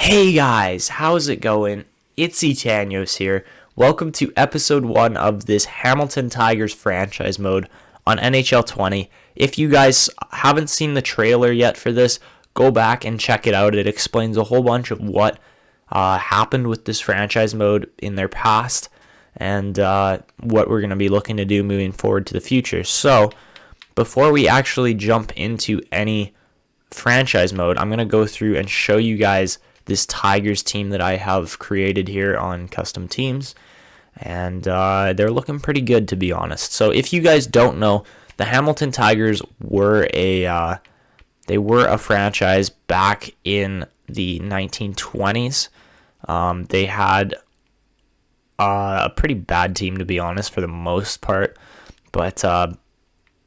Hey guys, how's it going? It's Etanyos here. Welcome to episode 1 of this Hamilton Tigers franchise mode on NHL 20. If you guys haven't seen the trailer yet for this, go back and check it out. It explains a whole bunch of what happened with this franchise mode in their past and what we're going to be looking to do moving forward to the future. So, before we actually jump into any franchise mode, I'm going to go through and show you guys this Tigers team that I have created here on custom teams, and they're looking pretty good, to be honest. So if you guys don't know, the Hamilton Tigers were a franchise back in the 1920s. They had a pretty bad team, to be honest, for the most part, but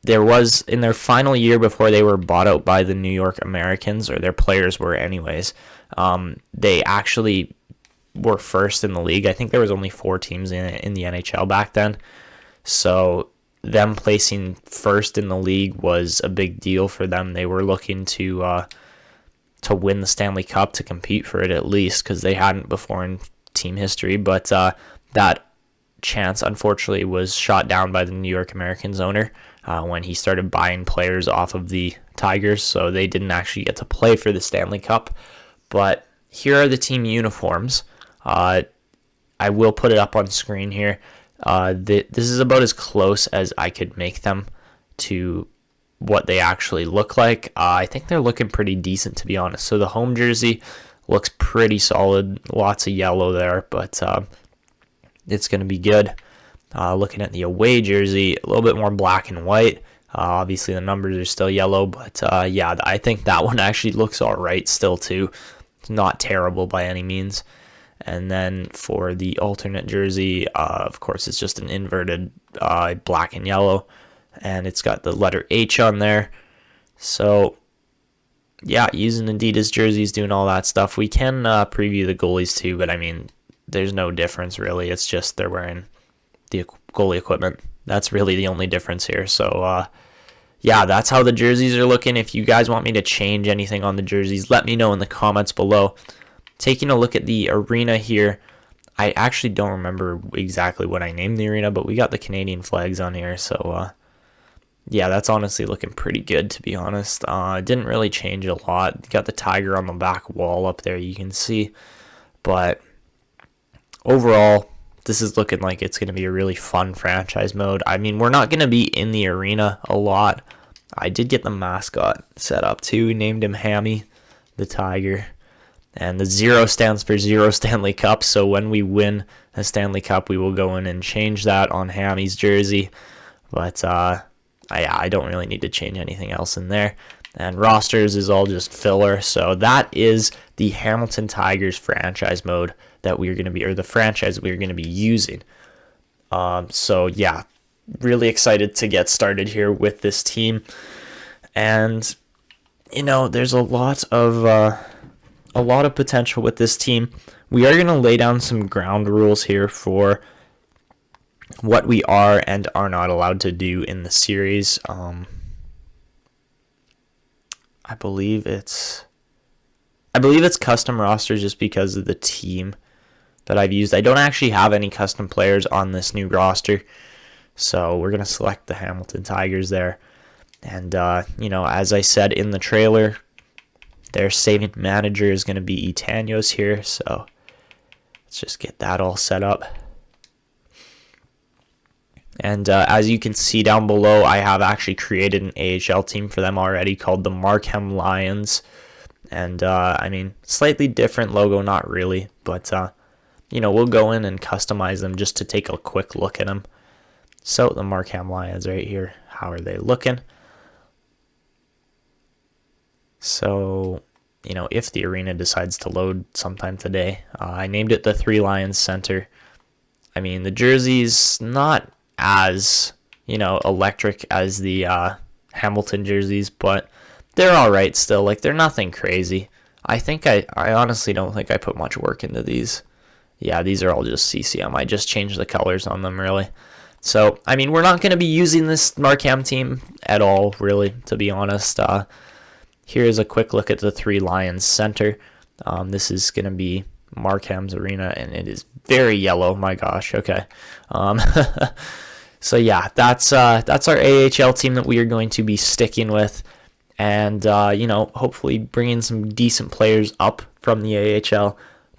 there was, in their final year before they were bought out by the New York Americans, or their players were anyways, they actually were first in the league. I think there was only 4 teams in the NHL back then. So them placing first in the league was a big deal for them. They were looking to win the Stanley Cup, to compete for it at least, because they hadn't before in team history. But that chance, unfortunately, was shot down by the New York Americans owner when he started buying players off of the Tigers, so they didn't actually get to play for the Stanley Cup. But here are the team uniforms. I will put it up on screen here. This is about as close as I could make them to what they actually look like. I think they're looking pretty decent, to be honest. So the home jersey looks pretty solid. Lots of yellow there, but it's going to be good. Looking at the away jersey, a little bit more black and white. Obviously, the numbers are still yellow, but yeah, I think that one actually looks all right still, too. It's not terrible by any means. And then for the alternate jersey, of course, it's just an inverted black and yellow, and it's got the letter H on there. So, yeah, using Adidas jerseys, doing all that stuff. We can preview the goalies, too, but, I mean, there's no difference, really. It's just they're wearing the goalie equipment. That's really the only difference here. So, yeah, that's how the jerseys are looking. If you guys want me to change anything on the jerseys, let me know in the comments below. Taking a look at the arena here, I actually don't remember exactly what I named the arena, but we got the Canadian flags on here. So, yeah, that's honestly looking pretty good, to be honest. Didn't really change a lot. Got the tiger on the back wall up there, you can see. But overall, this is looking like it's going to be a really fun franchise mode. I mean, we're not going to be in the arena a lot. I did get the mascot set up too. We named him Hammy, the tiger. And the 0 stands for 0 Stanley Cups. So when we win a Stanley Cup, we will go in and change that on Hammy's jersey. But I don't really need to change anything else in there. And rosters is all just filler. So that is the Hamilton Tigers franchise mode that we're going to be, or the franchise we're going to be using. So yeah, really excited to get started here with this team. And you know, there's a lot of potential with this team. We are going to lay down some ground rules here for what we are and are not allowed to do in the series. I believe it's custom rosters just because of the team that I've used. I don't actually have any custom players on this new roster, so we're going to select the Hamilton Tigers there. And, you know, as I said in the trailer, their saving manager is going to be Etanyos here, so let's just get that all set up. And as you can see down below, I have actually created an AHL team for them already called the Markham Lions. And, I mean, slightly different logo, not really, but, you know, we'll go in and customize them just to take a quick look at them. So, the Markham Lions right here, how are they looking? So, you know, if the arena decides to load sometime today, I named it the 3 Lions Center. I mean, the jersey's not as, you know, electric as the Hamilton jerseys, but they're all right still. Like, they're nothing crazy. I honestly don't think I put much work into these. Yeah, these are all just CCM. I just changed the colors on them, really. So, I mean, we're not going to be using this Markham team at all, really, to be honest. Here's a quick look at the 3 Lions center. This is going to be Markham's arena, and it is very yellow. My gosh. Okay. So yeah, that's our AHL team that we are going to be sticking with, and hopefully bringing some decent players up from the AHL.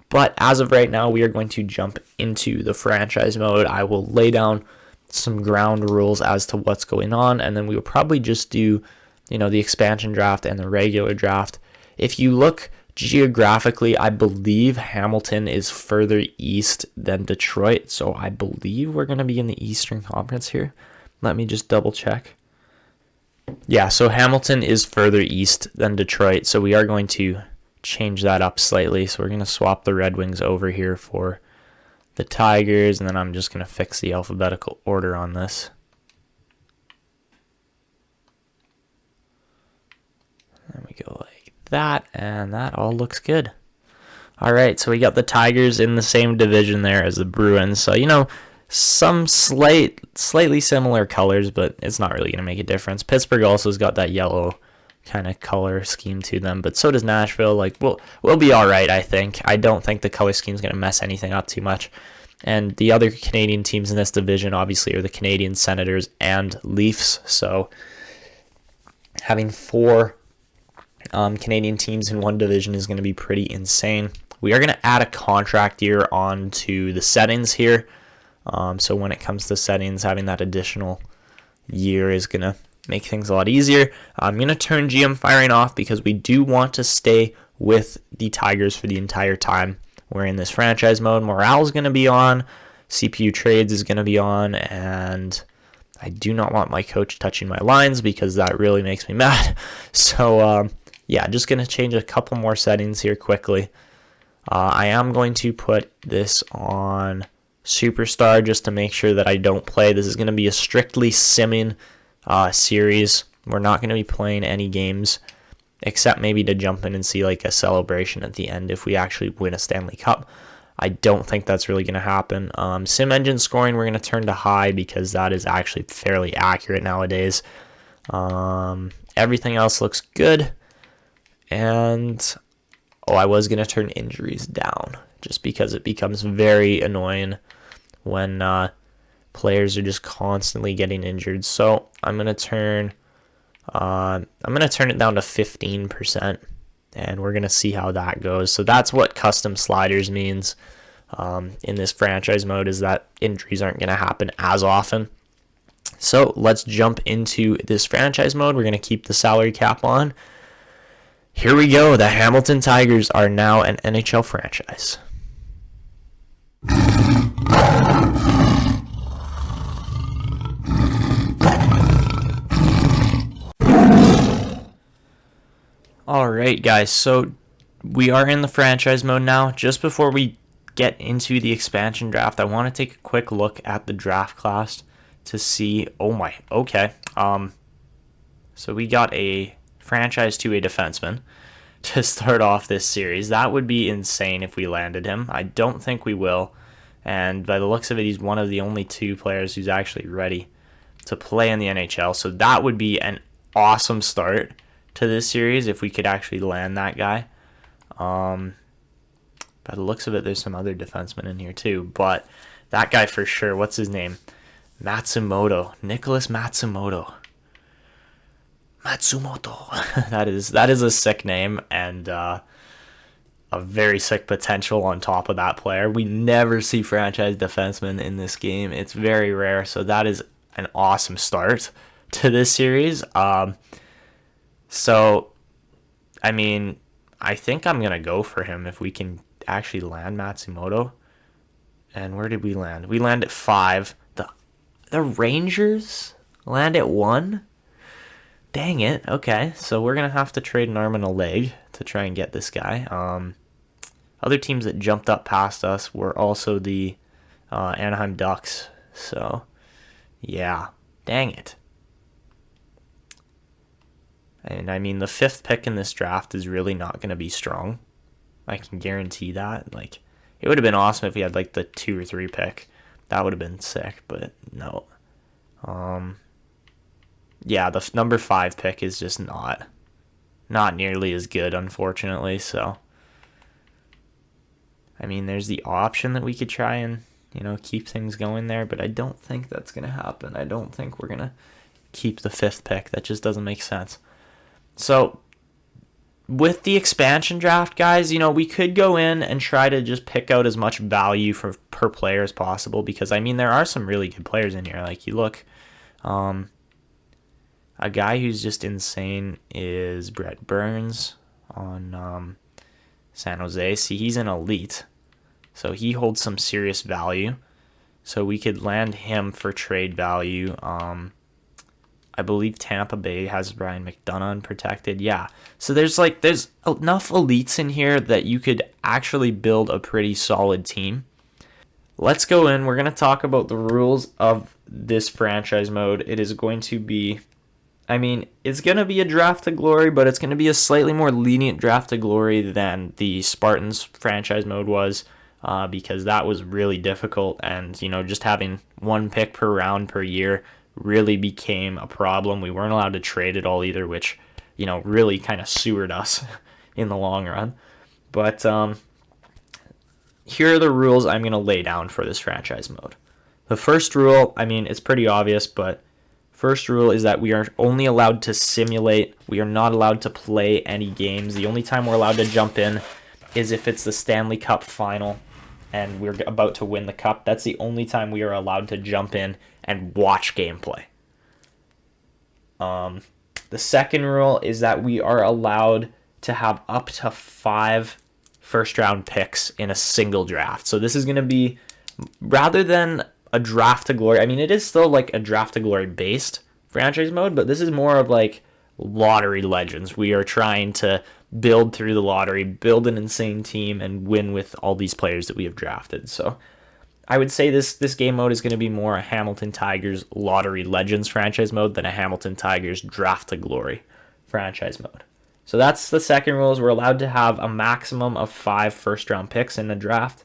But as of right now, we are going to jump into the franchise mode. I will lay down some ground rules as to what's going on, and then we will probably just do, the expansion draft and the regular draft. If you look geographically, I believe Hamilton is further east than Detroit, so I believe we're going to be in the Eastern Conference here. Let me just double check. Yeah, so Hamilton is further east than Detroit, so we are going to change that up slightly. So we're going to swap the Red Wings over here for the Tigers, and then I'm just going to fix the alphabetical order on this. There we go, like that, and that all looks good. All right, so we got the Tigers in the same division there as the Bruins. So, some slightly similar colors, but it's not really going to make a difference. Pittsburgh also has got that yellow kind of color scheme to them, but so does Nashville. Like, we'll be all right, I think. I don't think the color scheme is going to mess anything up too much. And the other Canadian teams in this division, obviously, are the Canadian Senators and Leafs. So having 4 Canadian teams in one division is going to be pretty insane. We are going to add a contract year onto the settings here. So when it comes to settings, having that additional year is going to make things a lot easier. I'm going to turn GM firing off because we do want to stay with the Tigers for the entire time we're in this franchise mode. Morale is going to be on. CPU trades is going to be on. And I do not want my coach touching my lines because that really makes me mad. So, yeah, just going to change a couple more settings here quickly. I am going to put this on Superstar just to make sure that I don't play. This is going to be a strictly simming series. We're not going to be playing any games except maybe to jump in and see like a celebration at the end if we actually win a Stanley Cup. I don't think that's really going to happen. Sim engine scoring we're going to turn to high because that is actually fairly accurate nowadays. Everything else looks good. And I was going to turn injuries down just because it becomes very annoying when players are just constantly getting injured. So I'm going to turn it down to 15%, and we're going to see how that goes. So that's what custom sliders means in this franchise mode, is that injuries aren't going to happen as often. So let's jump into this franchise mode. We're going to keep the salary cap on. Here we go. The Hamilton Tigers are now an NHL franchise. All right, guys. So we are in the franchise mode now. Just before we get into the expansion draft, I want to take a quick look at the draft class to see. Oh my. Okay. So we got a franchise to a defenseman to start off this series. That would be insane if we landed him. I don't think we will. And by the looks of it, he's one of the only 2 players who's actually ready to play in the NHL. So that would be an awesome start to this series if we could actually land that guy. By the looks of it, there's some other defensemen in here too. But that guy for sure. What's his name? Nicholas Matsumoto. that is a sick name, and a very sick potential on top of that player. We never see franchise defensemen in this game. It's very rare, so that is an awesome start to this series. So, I mean, I think I'm going to go for him if we can actually land Matsumoto. And where did we land? We land at 5. The Rangers land at 1? Dang it. Okay, so we're going to have to trade an arm and a leg to try and get this guy. Other teams that jumped up past us were also the Anaheim Ducks. So, yeah. Dang it. And I mean, the 5th pick in this draft is really not going to be strong. I can guarantee that. Like, it would have been awesome if we had like the 2 or 3 pick. That would have been sick, but no. Yeah, the number 5 pick is just not nearly as good, unfortunately. So I mean, there's the option that we could try and, keep things going there, but I don't think that's going to happen. I don't think we're going to keep the 5th pick. That just doesn't make sense. So with the expansion draft, guys, we could go in and try to just pick out as much value per player as possible, because, I mean, there are some really good players in here. Like, you look, a guy who's just insane is Brett Burns on San Jose. See, he's an elite, so he holds some serious value. So we could land him for trade value. I believe Tampa Bay has Brian McDonough unprotected. Yeah. So there's enough elites in here that you could actually build a pretty solid team. Let's go in. We're going to talk about the rules of this franchise mode. It is going to be, it's going to be a draft to glory, but it's going to be a slightly more lenient draft to glory than the Spartans franchise mode was, because that was really difficult. And, just having 1 pick per round per year really became a problem. We weren't allowed to trade at all either, which, really kind of sewered us in the long run. But here are the rules I'm going to lay down for this franchise mode. The first rule, it's pretty obvious, but first rule is that we are only allowed to simulate. We are not allowed to play any games. The only time we're allowed to jump in is if it's the Stanley Cup final and we're about to win the cup. That's the only time we are allowed to jump in and watch gameplay. The second rule is that we are allowed to have up to 5 first-round picks in a single draft. So this is going to be, rather than a draft to glory, it is still like a draft to glory based franchise mode, but this is more of like lottery legends. We are trying to build through the lottery, build an insane team, and win with all these players that we have drafted. So I would say this game mode is going to be more a Hamilton Tigers Lottery Legends franchise mode than a Hamilton Tigers Draft to Glory franchise mode. So that's the second rule, is we're allowed to have a maximum of 5 first-round picks in the draft.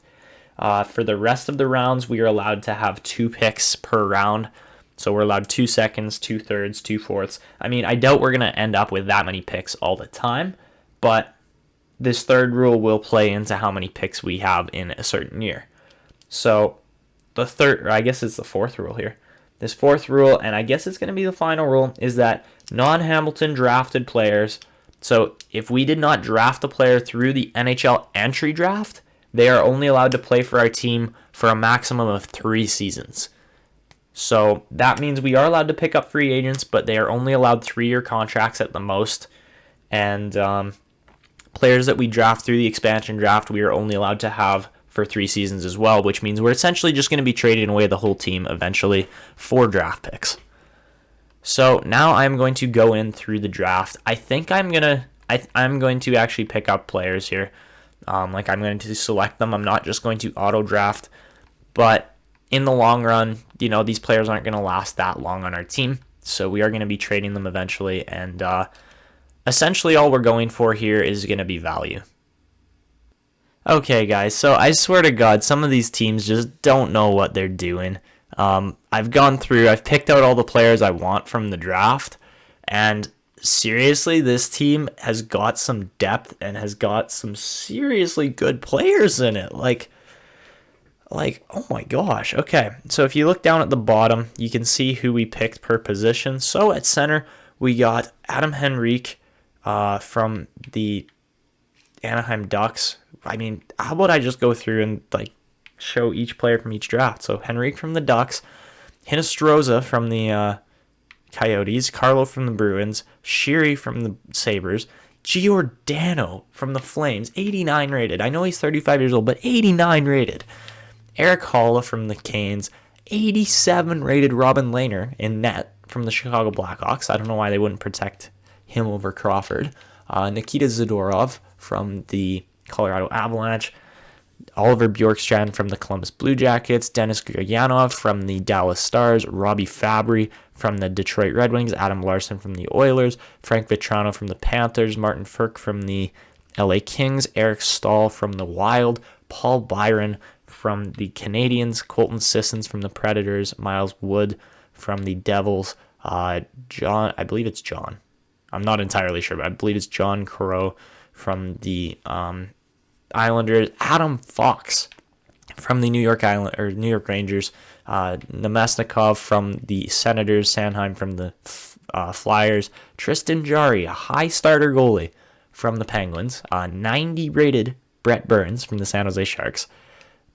For the rest of the rounds, we are allowed to have 2 picks per round. So we're allowed 2 seconds, 2 thirds, 2 fourths. I doubt we're going to end up with that many picks all the time, but this third rule will play into how many picks we have in a certain year. So the third, or I guess it's the fourth rule here. This fourth rule, and I guess it's going to be the final rule, is that non-Hamilton drafted players, so if we did not draft a player through the NHL Entry draft, they are only allowed to play for our team for a maximum of 3 seasons. So that means we are allowed to pick up free agents, but they are only allowed 3-year contracts at the most. And players that we draft through the expansion draft, we are only allowed to have for 3 seasons as well, which means we're essentially just going to be trading away the whole team eventually for draft picks. So now I'm going to go in through the draft. I think I'm going to actually pick up players here. I'm going to select them. I'm not just going to auto draft, but in the long run, these players aren't going to last that long on our team. So we are going to be trading them eventually. And essentially all we're going for here is going to be value. Okay, guys, so I swear to God, some of these teams just don't know what they're doing. I've picked out all the players I want from the draft, and seriously, this team has got some depth and has got some seriously good players in it. Like, oh my gosh. Okay, so if you look down at the bottom, you can see who we picked per position. So at center, we got Adam Henrique from the Anaheim Ducks. How about I just go through and show each player from each draft? So Henrique from the Ducks, Hinostroza from the Coyotes, Carlo from the Bruins, Sheary from the Sabres, Giordano from the Flames, 89 rated. I know he's 35 years old, but 89 rated. Eric Holla from the Canes, 87 rated Robin Lehner in net from the Chicago Blackhawks. I don't know why they wouldn't protect him over Crawford. Nikita Zadorov from the Colorado Avalanche, Oliver Bjorkstrand from the Columbus Blue Jackets, Denis Gurianov from the Dallas Stars, Robbie Fabry from the Detroit Red Wings, Adam Larson from the Oilers, Frank Vitrano from the Panthers, Martin Frk from the LA Kings, Eric Stahl from the Wild, Paul Byron from the Canadiens, Colton Sissons from the Predators, Miles Wood from the Devils, John, I believe it's John. I'm not entirely sure, but I believe it's John Crow from the Islanders, Adam Fox from the New York Rangers, Nemesnikov from the Senators, Sanheim from the Flyers, Tristan Jarry, a high starter goalie from the Penguins, 90 rated Brett Burns from the San Jose Sharks,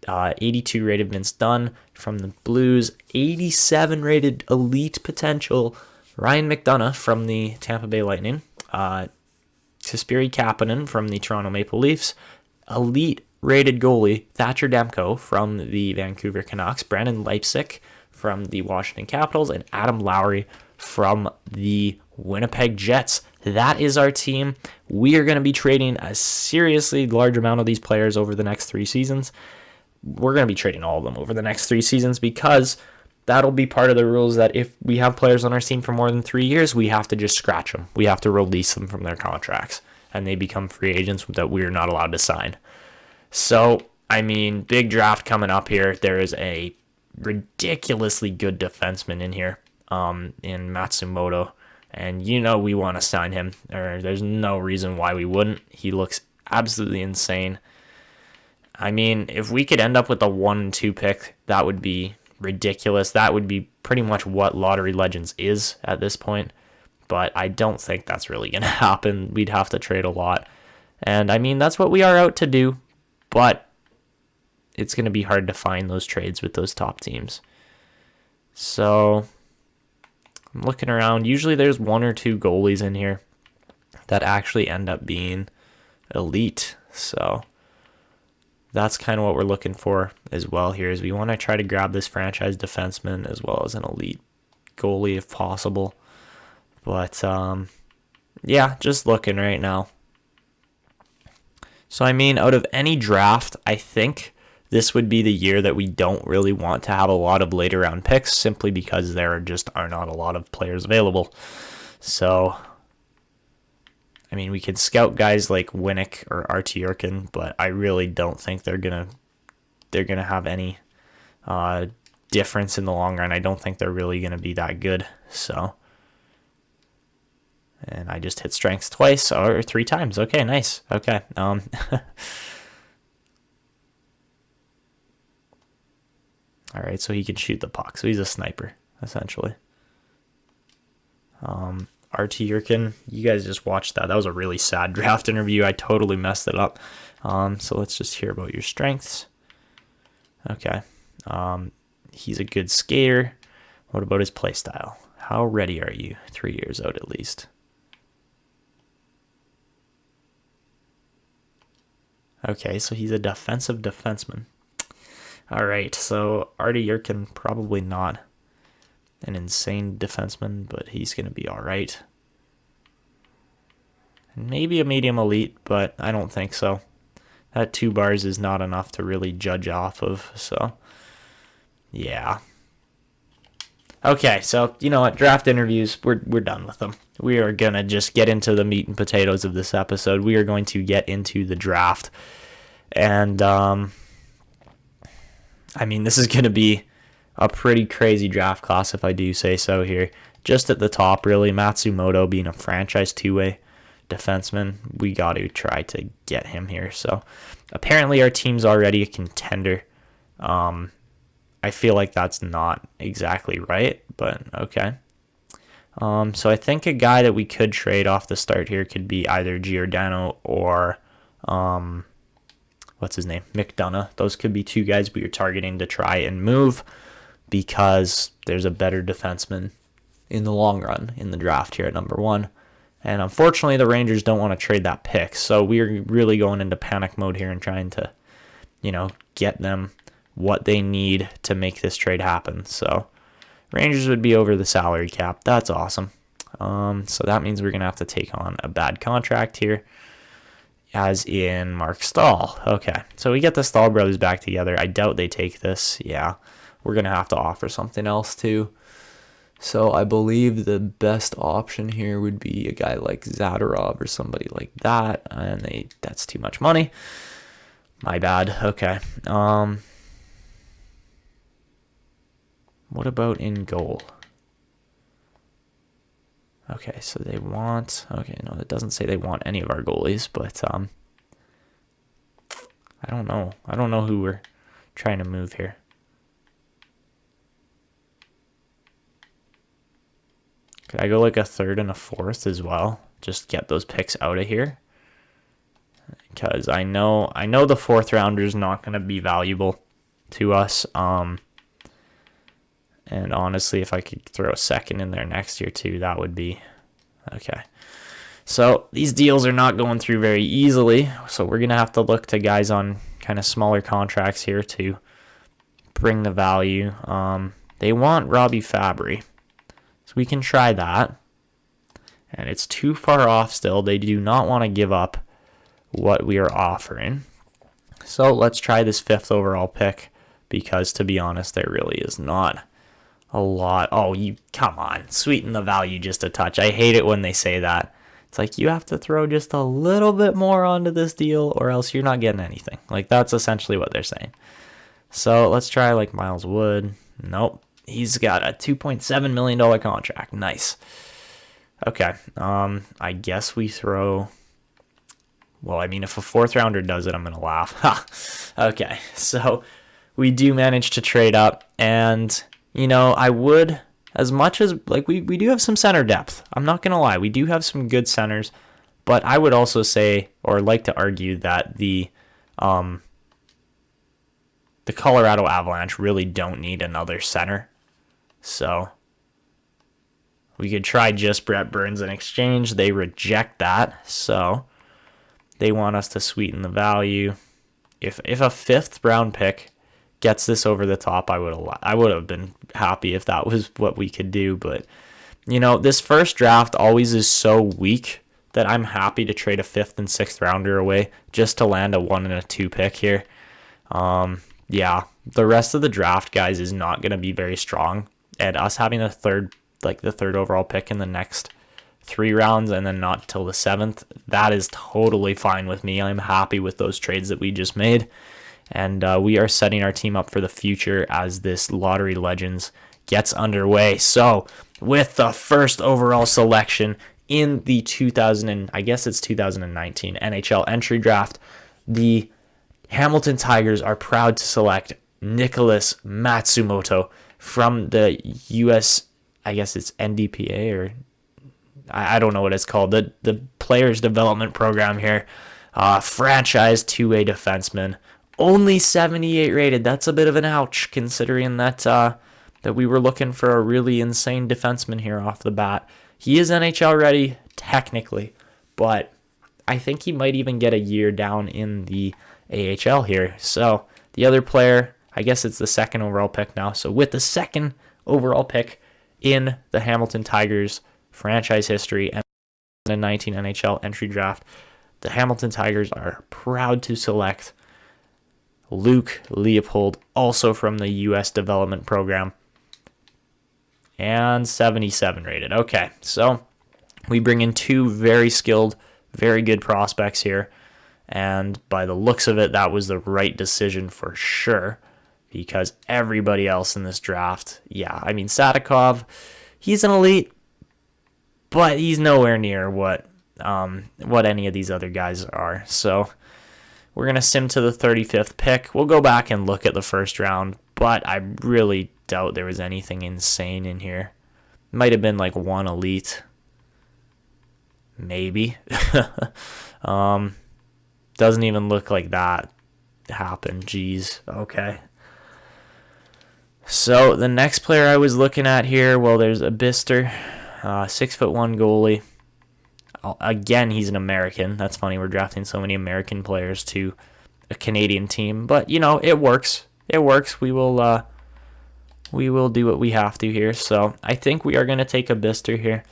82 rated Vince Dunn from the Blues, 87 rated elite potential Ryan McDonough from the Tampa Bay Lightning, Kasperi Kapanen from the Toronto Maple Leafs, elite rated goalie Thatcher Demko from the Vancouver Canucks, Brandon Leipsic from the Washington Capitals, and Adam Lowry from the Winnipeg Jets. That is our team. We are going to be trading a seriously large amount of these players over the next 3 seasons. We're going to be trading all of them over the next 3 seasons because that'll be part of the rules that if we have players on our team for more than 3 years, we have to just scratch them. We have to release them from their contracts, and they become free agents that we're not allowed to sign. So, I mean, big draft coming up here. There is a ridiculously good defenseman in here, in Matsumoto, and we want to sign him, or there's no reason why we wouldn't. He looks absolutely insane. I mean, if we could end up with a 1 and 2 pick, that would be ridiculous. That would be pretty much what Lottery Legends is at this point, but I don't think that's really going to happen. We'd have to trade a lot, and I mean, that's what we are out to do, but it's going to be hard to find those trades with those top teams. So I'm looking around. Usually there's 1 or 2 goalies in here that actually end up being elite. So that's kind of what we're looking for as well here, is we want to try to grab this franchise defenseman as well as an elite goalie if possible. But yeah, just looking right now. So I mean, out of any draft, I think this would be the year that we don't really want to have a lot of later round picks, simply because there just are not a lot of players available. So, I mean, we could scout guys like Winnick or Artyorkin, but I really don't think they're gonna have any difference in the long run. I don't think they're really gonna be that good. So, and I just hit strengths twice or 3 times. Okay, nice. Okay. All right, so he can shoot the puck. So he's a sniper, essentially. RT Yurkin, you guys just watched that. That was a really sad draft interview. I totally messed it up. So let's just hear about your strengths. Okay. He's a good skater. What about his play style? How ready are you? 3 years out at least. Okay, so he's a defensive defenseman. All right, so Artie Yurkin, probably not an insane defenseman, but he's going to be all right. Maybe a medium elite, but I don't think so. That 2 bars is not enough to really judge off of, so yeah. Okay, so you know what? Draft interviews, we're done with them. We are going to just get into the meat and potatoes of this episode. We are going to get into the draft. And, I mean, this is going to be a pretty crazy draft class, if I do say so here. Just at the top, really, Matsumoto being a franchise 2-way defenseman. We got to try to get him here. So, apparently our team's already a contender. I feel like that's not exactly right, but okay. So I think a guy that we could trade off the start here could be either Giordano or what's his name? McDonough. Those could be 2 guys we are targeting to try and move because there's a better defenseman in the long run in the draft here at number 1. And unfortunately, the Rangers don't want to trade that pick. So we're really going into panic mode here and trying to, get them what they need to make this trade happen. So Rangers would be over the salary cap. That's awesome. So that means we're going to have to take on a bad contract here, as in Mark Stahl. Okay, so we get the Stahl brothers back together. I doubt they take this. Yeah, we're going to have to offer something else too. So I believe the best option here would be a guy like Zadorov or somebody like that, and that's too much money. My bad. Okay. What about in goal? Okay, so they want... Okay, no, it doesn't say they want any of our goalies, but... I don't know. I don't know who we're trying to move here. Could I go like a third and a fourth as well? Just get those picks out of here. Because I know the fourth rounder is not going to be valuable to us. And honestly, if I could throw a second in there next year too, that would be okay. So these deals are not going through very easily. So we're going to have to look to guys on kind of smaller contracts here to bring the value. They want Robbie Fabry. So we can try that. And it's too far off still. They do not want to give up what we are offering. So let's try this 5th overall pick, because to be honest, there really is not a lot. Oh, you come on. Sweeten the value just a touch. I hate it when they say that. It's like you have to throw just a little bit more onto this deal or else you're not getting anything. Like that's essentially what they're saying. So let's try like Miles Wood. Nope. He's got a $2.7 million contract. Nice. Okay. I guess we throw... Well, I mean, if a 4th rounder does it, I'm going to laugh. Ha! Okay. So we do manage to trade up. And, you know, I would... As much as, like, we do have some center depth. I'm not going to lie. We do have some good centers. But I would also say, or like to argue, that the Colorado Avalanche really don't need another center. So we could try just Brett Burns in exchange. They reject that. So they want us to sweeten the value. If a 5th round pick gets this over the top, I would have been happy if that was what we could do. But, you know, this first draft always is so weak that I'm happy to trade a 5th and 6th rounder away just to land a 1 and a 2 pick here. Yeah, the rest of the draft, guys, is not going to be very strong. And us having the third overall pick in the next 3 rounds and then not till the 7th, that is totally fine with me. I'm happy with those trades that we just made. And we are setting our team up for the future as this Lottery Legends gets underway. So with the first overall selection in the 2019 NHL Entry Draft, the Hamilton Tigers are proud to select Nicholas Matsumoto from the U.S., I guess it's NDPA, or I don't know what it's called, the Players Development Program here. Franchise two-way defenseman. Only 78 rated. That's a bit of an ouch, considering that we were looking for a really insane defenseman here off the bat. He is NHL ready, technically, but I think he might even get a year down in the AHL here. So the other player, I guess it's the 2nd overall pick now. So with the 2nd overall pick in the Hamilton Tigers franchise history and the 2019 NHL Entry Draft, the Hamilton Tigers are proud to select Luke Leopold, also from the U.S. Development Program, and 77 rated. Okay, so we bring in 2 very skilled, very good prospects here, and by the looks of it, that was the right decision for sure, because everybody else in this draft, yeah, I mean, Sadikov, he's an elite, but he's nowhere near what any of these other guys are, so we're going to sim to the 35th pick. We'll go back and look at the first round, but I really doubt there was anything insane in here. Might have been like 1 elite. Maybe. Doesn't even look like that happened. Jeez. Okay. So the next player I was looking at here, well, there's a Bister, 6'1" goalie. Again, he's an American. That's funny. We're drafting so many American players to a Canadian team, but you know it works. It works. We will do what we have to here. So I think we are going to take a Bister here,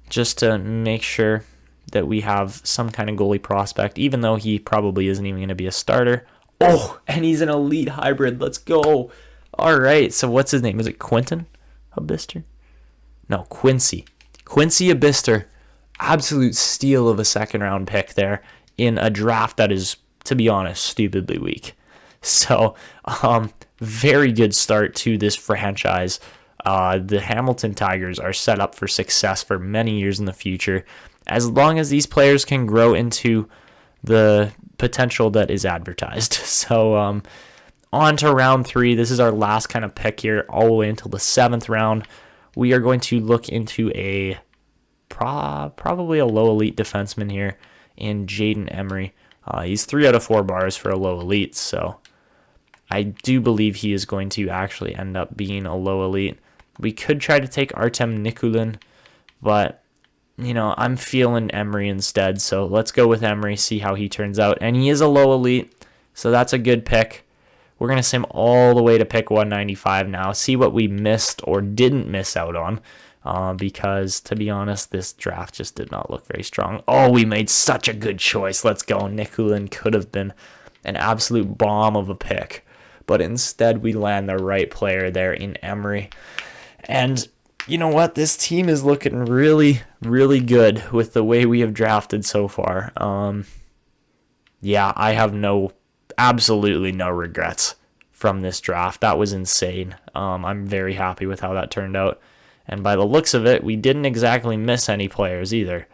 just to make sure that we have some kind of goalie prospect, even though he probably isn't even going to be a starter. Oh, and he's an elite hybrid. Let's go. All right. So what's his name? Is it Quentin Abister? No, Quincy Abister. Absolute steal of a 2nd round pick there in a draft that is, to be honest, stupidly weak. So, very good start to this franchise. The Hamilton Tigers are set up for success for many years in the future. As long as these players can grow into the potential that is advertised. So on to round 3. This is our last kind of pick here, all the way until the 7th round. We are going to look into probably a low elite defenseman here in Jaden Emery. He's 3 out of 4 bars for a low elite, so I do believe he is going to actually end up being a low elite. We could try to take Artem Nikulin, but I'm feeling Emery instead, so let's go with Emery, see how he turns out. And he is a low elite, so that's a good pick. We're going to sim all the way to pick 195 now, see what we missed or didn't miss out on, because, to be honest, this draft just did not look very strong. Oh, we made such a good choice. Let's go. Nikulin could have been an absolute bomb of a pick, but instead we land the right player there in Emery. And you know what? This team is looking really, really good with the way we have drafted so far. I have absolutely no regrets from this draft. That was insane. I'm very happy with how that turned out. And by the looks of it, we didn't exactly miss any players either.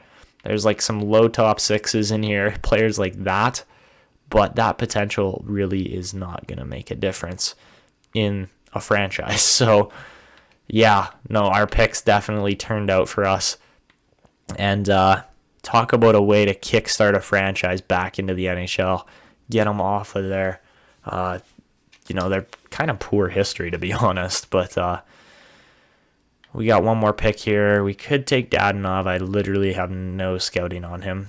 There's like some low top 6s in here, players like that. But that potential really is not going to make a difference in a franchise. So, our picks definitely turned out for us. And talk about a way to kickstart a franchise back into the NHL. Get them off of their, their kind of poor history, to be honest. But we got one more pick here. We could take Dadonov. I literally have no scouting on him.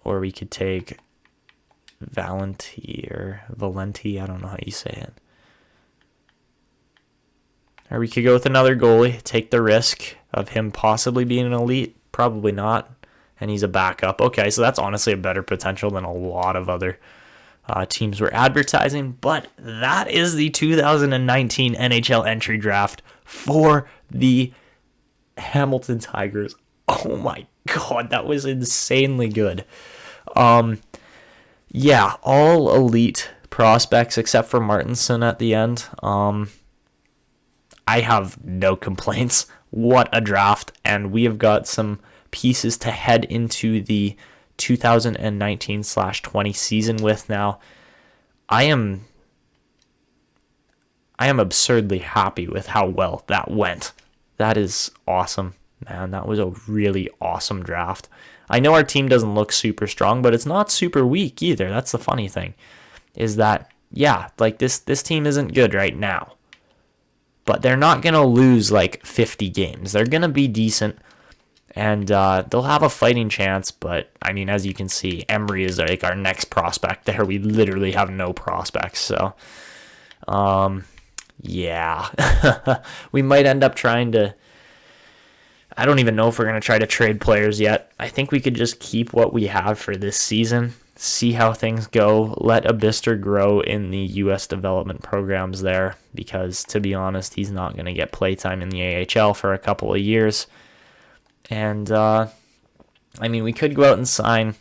Or we could take Valenti, I don't know how you say it. Or we could go with another goalie, take the risk of him possibly being an elite. Probably not. And he's a backup. Okay, so that's honestly a better potential than a lot of other teams were advertising. But that is the 2019 NHL Entry Draft for the Hamilton Tigers. Oh my god, that was insanely good. All elite prospects except for Martinson at the end. I have no complaints. What a draft. And we have got some pieces to head into the 2019/20 season with now. I am absurdly happy with how well that went. That is awesome, man. That was a really awesome draft. I know our team doesn't look super strong, but it's not super weak either. That's the funny thing, is that, this team isn't good right now. But they're not going to lose 50 games. They're going to be decent, and they'll have a fighting chance. But, as you can see, Emery is our next prospect there. We literally have no prospects. So, we might end up trying to... I don't even know if we're going to try to trade players yet. I think we could just keep what we have for this season, see how things go, let Abister grow in the U.S. development programs there, because, to be honest, he's not going to get playtime in the AHL for a couple of years. And, we could go out and sign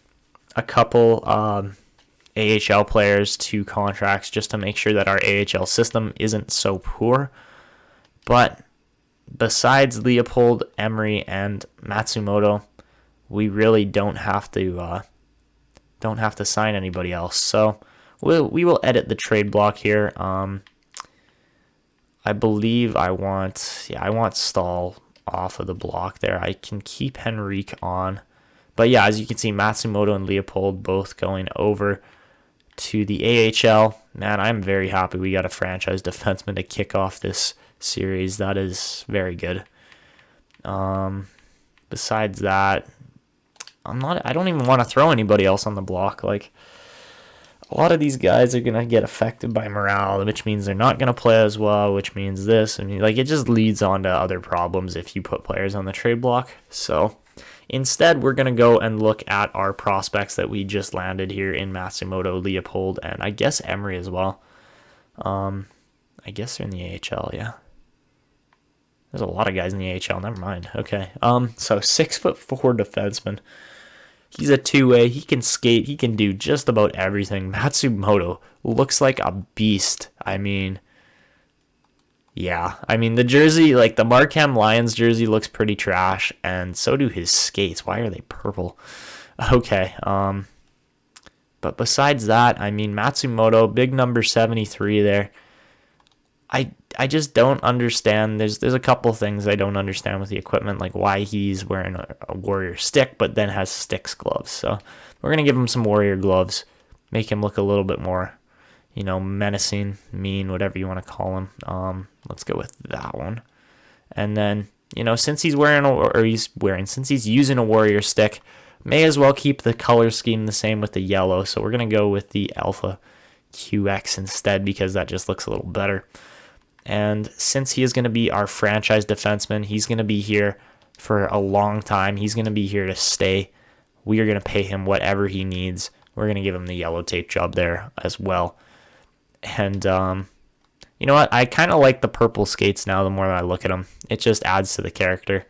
a couple AHL players to contracts just to make sure that our AHL system isn't so poor. But besides Leopold, Emery, and Matsumoto, we really don't have to sign anybody else. So we will edit the trade block here. I believe I want Stahl off of the block there. I can keep Henrique on. But as you can see, Matsumoto and Leopold both going over to the AHL. Man, I'm very happy we got a franchise defenseman to kick off this series. That is very good. Besides that, I don't even want to throw anybody else on the block. A lot of these guys are going to get affected by morale, which means they're not going to play as well, which means this. It just leads on to other problems if you put players on the trade block. So instead, we're going to go and look at our prospects that we just landed here in Matsumoto, Leopold, and I guess Emery as well. I guess they're in the AHL, yeah. There's a lot of guys in the AHL. Never mind. Okay. So 6'4" defenseman. He's a two-way. He can skate. He can do just about everything. Matsumoto looks like a beast. The jersey, the Markham Lions jersey looks pretty trash, and so do his skates. Why are they purple? Okay. But besides that, I mean, Matsumoto, big number 73 there. I just don't understand. There's a couple things I don't understand with the equipment, like why he's wearing a Warrior stick, but then has Sticks gloves. So we're going to give him some Warrior gloves, make him look a little bit more, menacing, mean, whatever you want to call him. Let's go with that one. And then, since he's since he's using a Warrior stick, may as well keep the color scheme the same with the yellow. So we're going to go with the Alpha QX instead because that just looks a little better. And since he is going to be our franchise defenseman, he's going to be here for a long time. He's going to be here to stay. We are going to pay him whatever he needs. We're going to give him the yellow tape job there as well. And you know what? I kind of like the purple skates now the more that I look at them. It just adds to the character.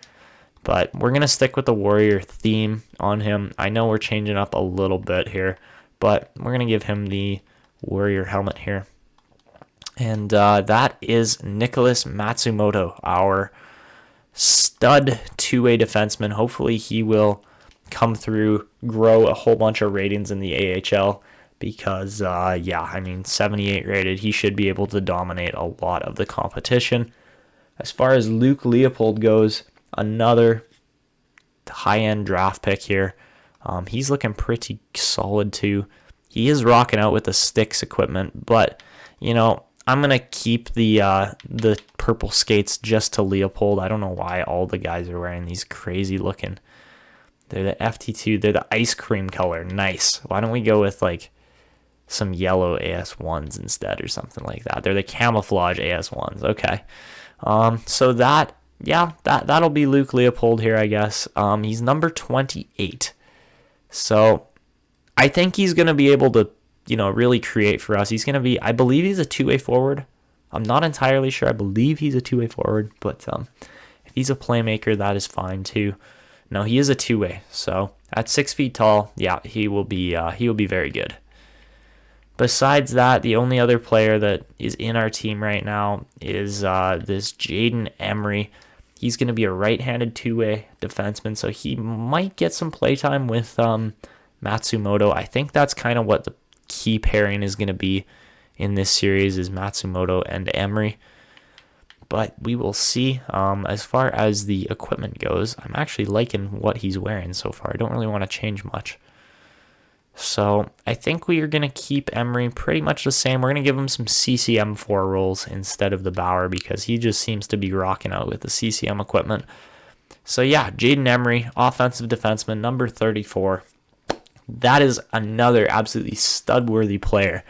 But we're going to stick with the Warrior theme on him. I know we're changing up a little bit here, but we're going to give him the Warrior helmet here. And that is Nicholas Matsumoto, our stud two-way defenseman. Hopefully he will come through, grow a whole bunch of ratings in the AHL because, 78 rated. He should be able to dominate a lot of the competition. As far as Luke Leopold goes, another high-end draft pick here. He's looking pretty solid too. He is rocking out with the Sticks equipment, but, I'm going to keep the purple skates just to Leopold. I don't know why all the guys are wearing these crazy looking. They're the FT2. They're the ice cream color. Nice. Why don't we go with like some yellow AS1s instead or something like that? They're the camouflage AS1s. Okay. So that'll be Luke Leopold here, I guess. He's number 28. So I think he's going to be able to really create for us. He's going to be, I believe he's a two-way forward. I'm not entirely sure. I believe he's a two-way forward, but if he's a playmaker, that is fine too. No, he is a two-way. So at 6 feet tall, he will be very good. Besides that, the only other player that is in our team right now is this Jaden Emery. He's going to be a right-handed two-way defenseman, so he might get some playtime with Matsumoto. I think that's kind of what the key pairing is going to be in this series is Matsumoto and Emery. But we will see. As far as the equipment goes, I'm actually liking what he's wearing so far. I don't really want to change much. So I think we are going to keep Emery pretty much the same. We're going to give him some CCM 4 rolls instead of the Bauer because he just seems to be rocking out with the CCM equipment. So Jaden Emery, offensive defenseman, number 34. That is another absolutely stud-worthy player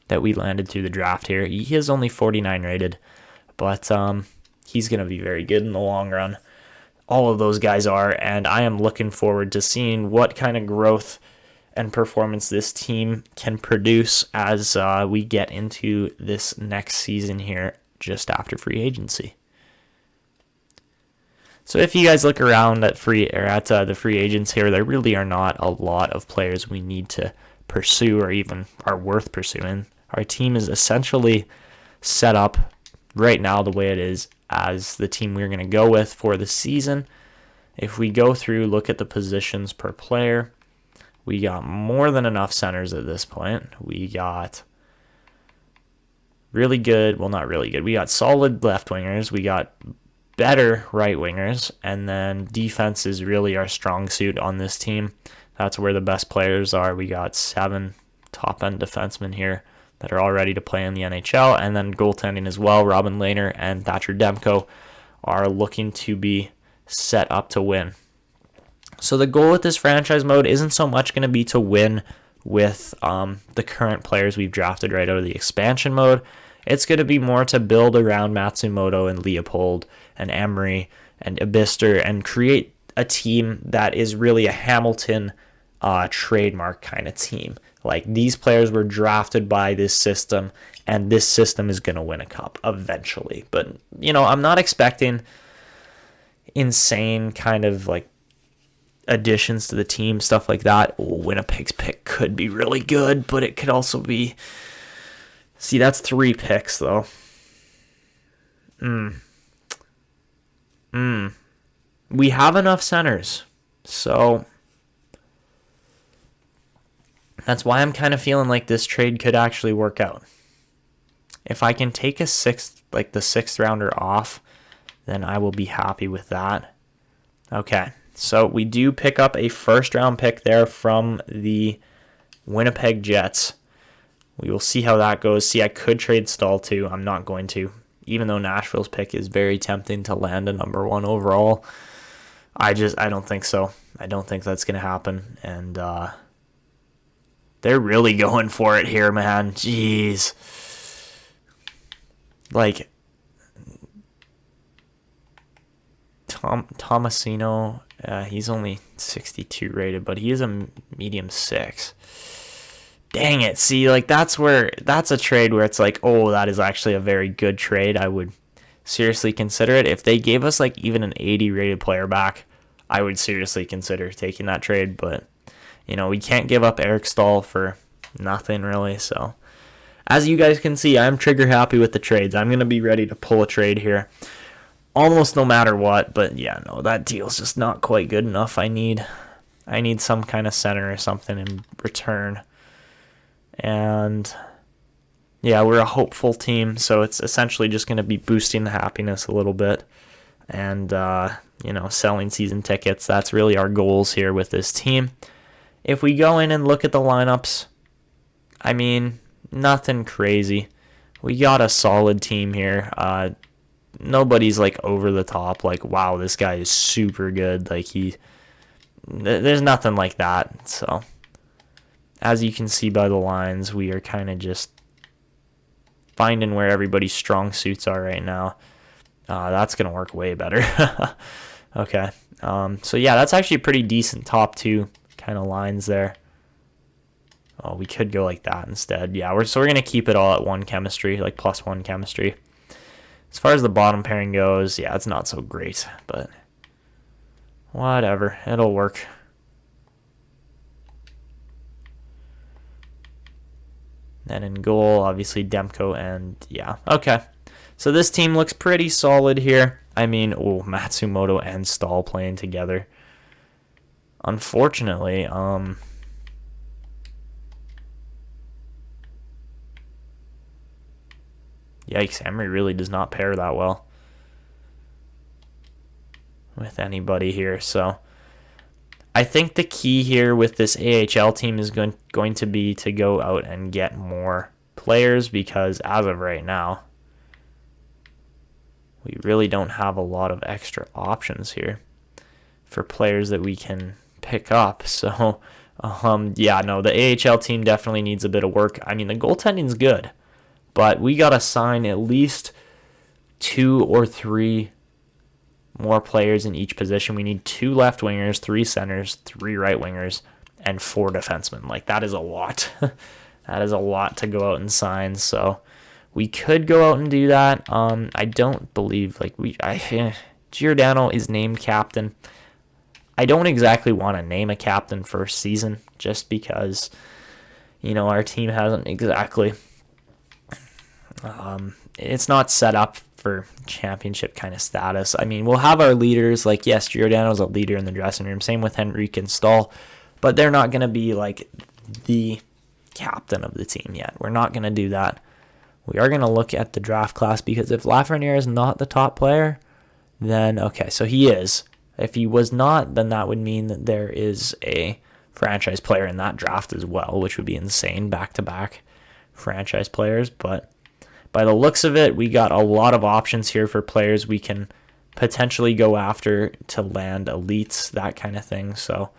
that we landed through the draft here. He is only 49 rated, but he's going to be very good in the long run. All of those guys are, and I am looking forward to seeing what kind of growth and performance this team can produce as we get into this next season here just after free agency. So if you guys look around at the free agents here, there really are not a lot of players we need to pursue or even are worth pursuing. Our team is essentially set up right now the way it is as the team we're going to go with for the season. If we go through, look at the positions per player, we got more than enough centers at this point. We got really good, well, not really good. We got solid left wingers. We got better right wingers, and then defense is really our strong suit on this team. That's where the best players are. We got 7 top-end defensemen here that are all ready to play in the NHL, and then goaltending as well. Robin Lehner and Thatcher Demko are looking to be set up to win. So the goal with this franchise mode isn't so much going to be to win with the current players we've drafted right out of the expansion mode. It's going to be more to build around Matsumoto and Leopold and Emery and Ibister and create a team that is really a Hamilton trademark kind of team. Like, these players were drafted by this system, and this system is going to win a cup eventually. But, I'm not expecting insane kind of like additions to the team, stuff like that. Winnipeg's pick could be really good, but it could also be... See, that's 3 picks, though. We have enough centers. So, That's why I'm kind of feeling like this trade could actually work out. If I can take the sixth rounder off, then I will be happy with that. Okay, so we do pick up a first round pick there from the Winnipeg Jets. We will see how that goes. See, I could trade Stahl too. I'm not going to. Even though Nashville's pick is very tempting to land a number 1 overall, I don't think so. I don't think that's going to happen. And they're really going for it here, man. Jeez. Like, Tomasino, he's only 62 rated, but he is a medium 6. Dang it. See, like, that's a trade where it's like, oh, that is actually a very good trade. I would seriously consider it. If they gave us like even an 80 rated player back, I would seriously consider taking that trade. But, we can't give up Eric Stahl for nothing really. So, as you guys can see, I'm trigger happy with the trades. I'm going to be ready to pull a trade here almost no matter what. But yeah, no, that deal's just not quite good enough. I need some kind of center or something in return. And yeah, we're a hopeful team, so it's essentially just going to be boosting the happiness a little bit and, selling season tickets. That's really our goals here with this team. If we go in and look at the lineups, I mean, nothing crazy. We got a solid team here. Nobody's like over the top, like, wow, this guy is super good. Like, there's nothing like that. So, as you can see by the lines, we are kind of just finding where everybody's strong suits are right now. That's going to work way better. Okay. So, yeah, that's actually a pretty decent top 2 kind of lines there. Oh, we could go like that instead. Yeah, we're going to keep it all at 1 chemistry, like +1 chemistry. As far as the bottom pairing goes, yeah, it's not so great, but whatever. It'll work. Then in goal, obviously Demko, and yeah, okay. So this team looks pretty solid here. I mean, Matsumoto and Stahl playing together. Unfortunately, yikes, Emery really does not pair that well with anybody here. So I think the key here with this AHL team is going to be to go out and get more players, because as of right now, we really don't have a lot of extra options here for players that we can pick up. So, the AHL team definitely needs a bit of work. I mean, the goaltending's good, but we got to sign at least 2 or 3 more players in each position. We need 2 left wingers, 3 centers, 3 right wingers, and 4 defensemen. Like, that is a lot. That is a lot to go out and sign. So we could go out and do that. I don't believe Giordano is named captain. I don't exactly want to name a captain first season, just because our team hasn't exactly it's not set up for championship kind of status. I mean, we'll have our leaders, like, yes, Giordano's a leader in the dressing room, same with Henrique and Stahl, but they're not going to be like the captain of the team yet. We're not going to do that. We are going to look at the draft class, because if Lafreniere is not the top player, then okay, so he is. If he was not, then that would mean that there is a franchise player in that draft as well, which would be insane, back-to-back franchise players. But by the looks of it, we got a lot of options here for players we can potentially go after to land elites, that kind of thing. So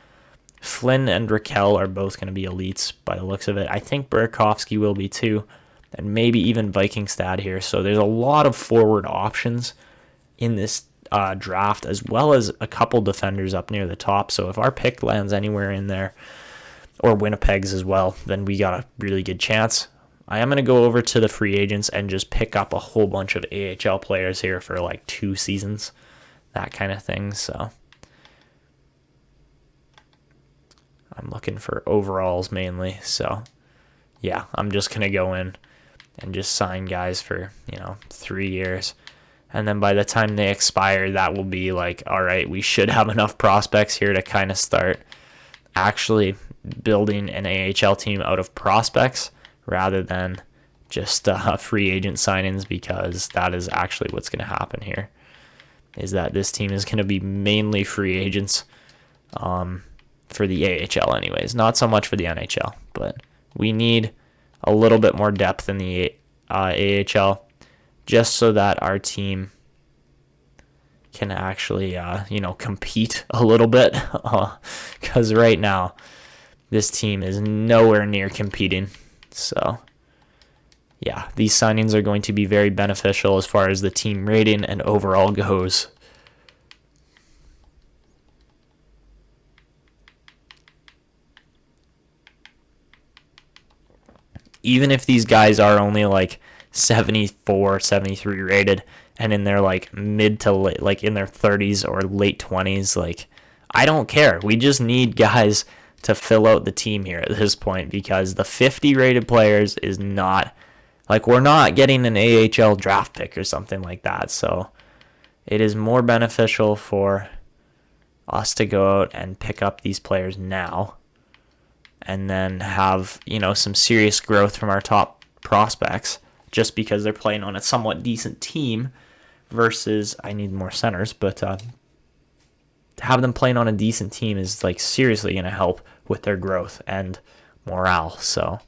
Flynn and Raquel are both going to be elites by the looks of it. I think Burakovsky will be too, and maybe even Vikingstad here. So there's a lot of forward options in this draft, as well as a couple defenders up near the top. So if our pick lands anywhere in there, or Winnipeg's as well, then we got a really good chance. I am going to go over to the free agents and just pick up a whole bunch of AHL players here for like 2 seasons, that kind of thing. So I'm looking for overalls mainly. So yeah, I'm just going to go in and just sign guys for, 3 years. And then by the time they expire, that will be like, all right, we should have enough prospects here to kind of start actually building an AHL team out of prospects rather than just free agent signings, because that is actually what's going to happen here, is that this team is going to be mainly free agents for the AHL anyways, not so much for the NHL, but we need a little bit more depth in the AHL just so that our team can actually, compete a little bit, because right now this team is nowhere near competing. So, yeah, these signings are going to be very beneficial as far as the team rating and overall goes. Even if these guys are only like 74, 73 rated, and in their like mid to late, like in their 30s or late 20s, like I don't care. We just need guys to fill out the team here at this point, because the 50 rated players is not like, we're not getting an AHL draft pick or something like that. So it is more beneficial for us to go out and pick up these players now and then have, some serious growth from our top prospects just because they're playing on a somewhat decent team, versus, I need more centers, but to have them playing on a decent team is like seriously going to help with their growth and morale. So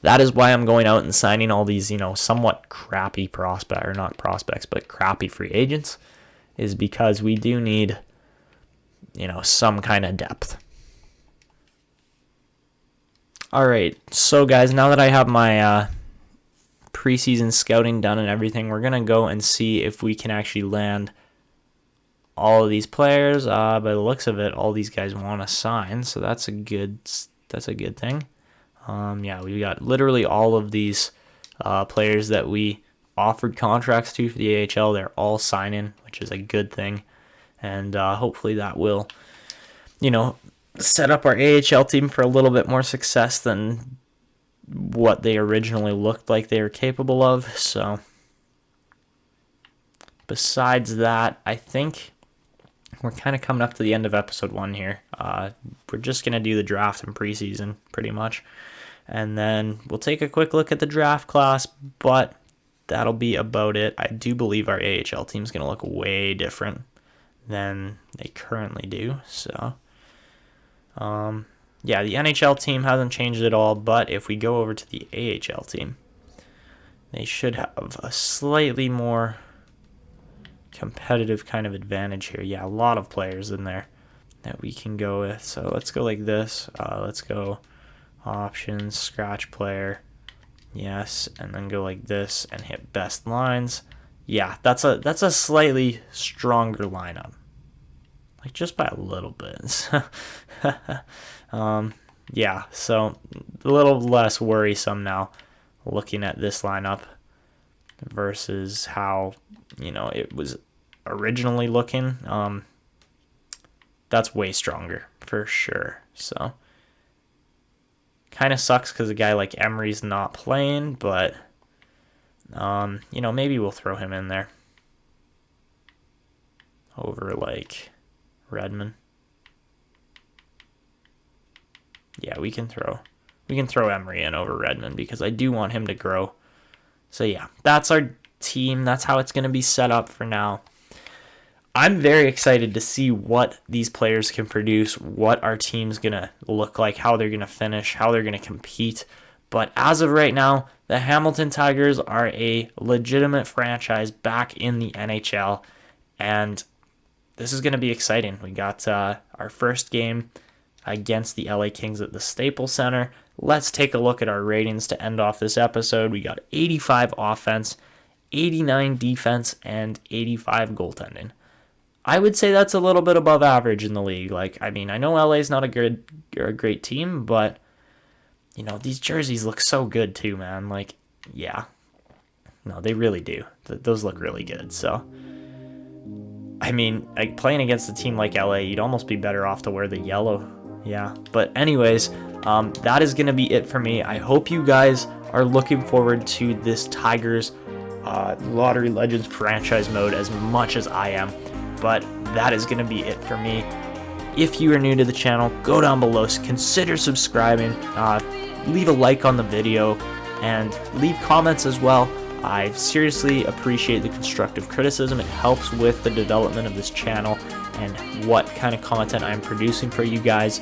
that is why I'm going out and signing all these, somewhat crappy crappy free agents, is because we do need, some kind of depth. All right, so guys, now that I have my preseason scouting done and everything, we're going to go and see if we can actually land all of these players. By the looks of it, all these guys want to sign, so that's a good thing. We got literally all of these players that we offered contracts to for the AHL. They're all signing, which is a good thing, and hopefully that will, set up our AHL team for a little bit more success than what they originally looked like they were capable of. So besides that, I think we're kind of coming up to the end of episode 1 here. We're just going to do the draft and preseason pretty much, and then we'll take a quick look at the draft class, but that'll be about it. I do believe our AHL team is going to look way different than they currently do. So the NHL team hasn't changed at all, but if we go over to the AHL team, they should have a slightly more competitive kind of advantage here. Yeah, a lot of players in there that we can go with. So let's go like this. Let's go options, scratch player, yes, and then go like this and hit best lines. Yeah, that's a slightly stronger lineup, like just by a little bit. So a little less worrisome now looking at this lineup versus how, it was originally looking. That's way stronger for sure. So kind of sucks because a guy like Emery's not playing, but maybe we'll throw him in there over like Redmond. Yeah, we can throw Emery in over Redmond because I do want him to grow. So yeah, that's our team. That's how it's going to be set up for now. I'm very excited to see what these players can produce, what our team's going to look like, how they're going to finish, how they're going to compete. But as of right now, the Hamilton Tigers are a legitimate franchise back in the NHL, and this is going to be exciting. We got our first game against the LA Kings at the Staples Center. Let's take a look at our ratings to end off this episode. We got 85 offense, 89 defense, and 85 goaltending. I would say that's a little bit above average in the league. I know LA's not a great team, but these jerseys look so good too, man. No, they really do. Those look really good. So, playing against a team like LA, you'd almost be better off to wear the yellow. Yeah, but anyways, that is going to be it for me. I hope you guys are looking forward to this Tigers Lottery Legends franchise mode as much as I am. But that is going to be it for me. If you are new to the channel, go down below, consider subscribing, leave a like on the video, and leave comments as well. I seriously appreciate the constructive criticism. It helps with the development of this channel and what kind of content I'm producing for you guys.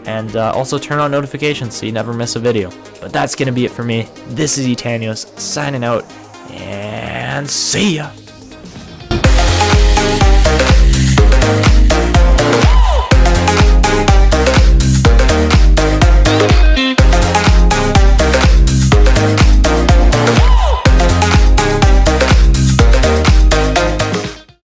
And also turn on notifications so you never miss a video. But that's going to be it for me. This is Etanyos signing out, and see ya!